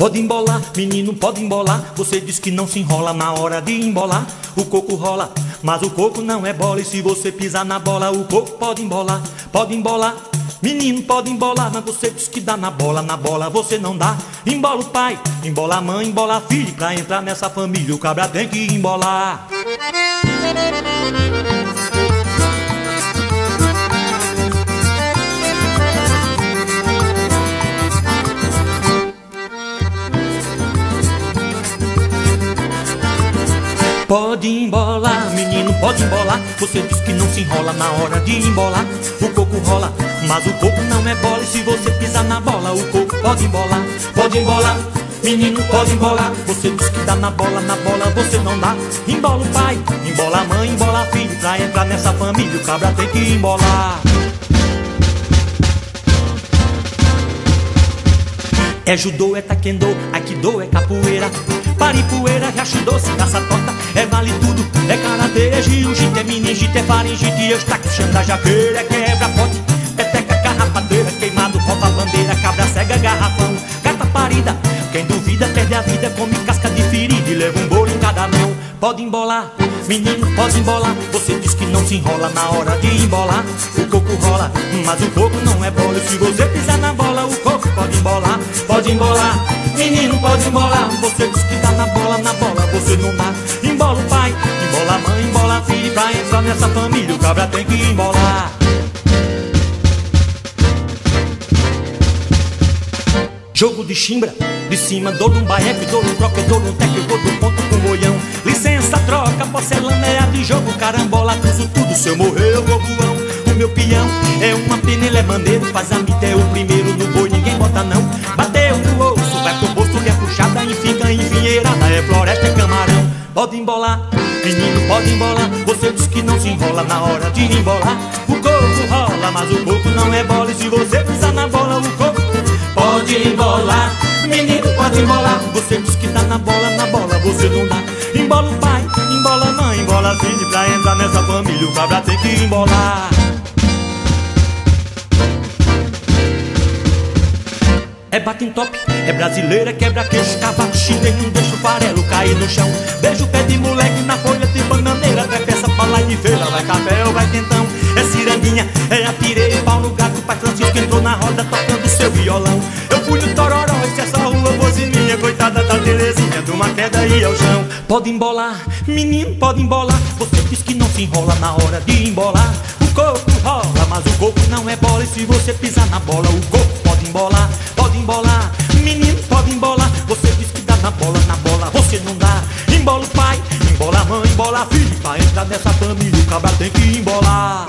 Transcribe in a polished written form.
Pode embolar, menino, pode embolar. Você diz que não se enrola na hora de embolar. O coco rola, mas o coco não é bola. E se você pisar na bola, o coco pode embolar. Pode embolar, menino, pode embolar. Mas você diz que dá na bola você não dá. Embola o pai, embola a mãe, embola a filha. Pra entrar nessa família o cabra tem que embolar. Pode embolar, menino, pode embolar. Você diz que não se enrola na hora de embolar. O coco rola, mas o coco não é bola. E se você pisar na bola, o coco pode embolar. Pode embolar, menino, pode embolar. Você diz que dá na bola você não dá. Embola o pai, embola a mãe, embola a filha. Pra entrar nessa família o cabra tem que embolar. É judô, é taekwondo, aikido, é capoeira, paripoeira, riacho se caça torta. É vale tudo, é karatê, é jiu-jitsu, é meningite, é faringite, eustaque, xanda, jaqueira, é quebra-pote, peteca, carrapadeira, queimado, rouba bandeira, cabra cega, garrafão, gata parida. Quem duvida perde a vida, come casca de ferida e leva um bolo em cada mão. Pode embolar, menino, pode embolar. Você diz que não se enrola na hora de embolar. O coco rola, mas o coco não é bola. E se você pisar na bola, o coco pode embolar. Pode embolar, menino, pode embolar. Você diz que dá na bola você não dá. Embola o pai, embola a mãe, embola a filha. Pra entrar nessa família o cabra tem que embolar. Jogo de chimbra, de cima dou um baeco, dou um croque, dou um teco, vou do ponto com o olhão. Licença, troca, porcelana é a de jogo, carambola, cruzo tudo, se eu morrer eu vou voão. O meu peão é uma pena, ele é maneiro, faz a mita, é o primeiro no boi, ninguém bota não. Bateu no osso, vai pro posto, é puxada e fica envinheirada, é floresta, é camarão. Pode embolar, menino, pode embolar. Você diz que não se enrola na hora de embolar. O coco rola, mas o coco não é bola. E se você pisar na bola, o coco pode embolar, menino, pode embolar. Você diz que dá na bola você não dá. Embola o pai, embola a mãe, embola a filha. Pra entrar nessa família o cabra tem que embolar. É bate em top, é brasileira, quebra queixo, cavaco, xinga e não deixa o farelo cair no chão. Beijo o pé de moleque na folha de bananeira, vai peça pra lá de feira, vai café ou vai quentão. É cirandinha, é atireio, pau no gato, pai Francisco entrou na roda tocando seu violão. Eu fui no Tororó, se essa rua fosse minha, coitada da Terezinha, de uma queda e ao chão. Pode embolar, menino, pode embolar. Você diz que não se enrola na hora de embolar. O coco rola, mas o coco não é bola. E se você pisar na bola, o coco pode embolar. Pode embolar, menino, pode embolar. Você diz que dá na bola você não dá. Embola o pai, embola a mãe, embola a filha. Pra entrar nessa família o cabra tem que embolar.